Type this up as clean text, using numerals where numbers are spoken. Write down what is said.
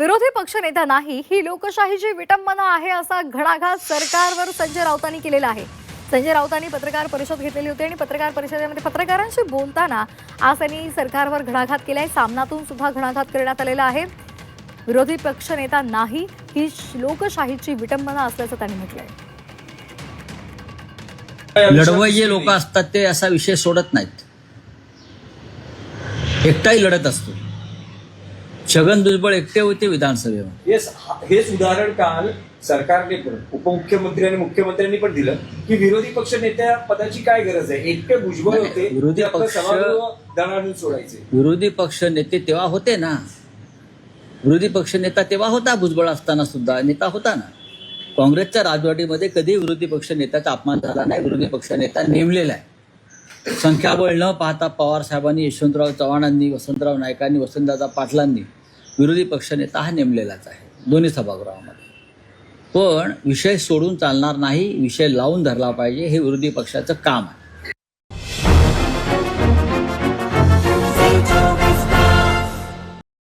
विरोधी पक्षनेता नाही ही लोकशाहीची विटंबना आहे असा घणाघात सरकारवर संजय राऊतांनी केलेला आहे। संजय राऊतांनी पत्रकार परिषद घेतलेली होती आणि पत्रकार परिषदेमध्ये पत्रकारांशी बोलताना आज त्यांनी सरकारवर घणाघात केलाय। सामनातून सुद्धा घणाघात करण्यात आलेला आहे। विरोधी पक्षनेता नाही ही लोकशाहीची विटंबना असल्याचं त्यांनी म्हटलंय। लढवय्ये लोक असतात ते असा विषय सोडत नाहीत, एकटाही लढत असतो। छगन भुजबळ एकटे होते विधानसभेवर। हेच उदाहरण काल सरकारने पण उपमुख्यमंत्री आणि मुख्यमंत्र्यांनी पण दिलं की विरोधी पक्ष नेत्या पदाची काय गरज आहे। एकटे भुजबळ होते, विरोधी पक्ष दणाणून सोडायचे। विरोधी पक्ष नेते तेव्हा होते ना, विरोधी पक्ष नेता तेव्हा होता, भुजबळ असताना सुद्धा नेता होता ना। काँग्रेसच्या राजवटीमध्ये कधी विरोधी पक्ष नेत्याचा अपमान झाला नाही। विरोधी पक्ष नेता नेमलेला आहे। संख्याबळ न पाहता पवार साहेबांनी, यशवंतराव चव्हाणांनी, वसंतराव नाईकांनी, वसंतदादा पाटलांनी विरोधी पक्षनेता हा नेमलेलाच आहे दोन्ही सभागृहामध्ये। पण विषय सोडून चालणार नाही, विषय लावून धरला पाहिजे, हे विरोधी पक्षाचं काम आहे।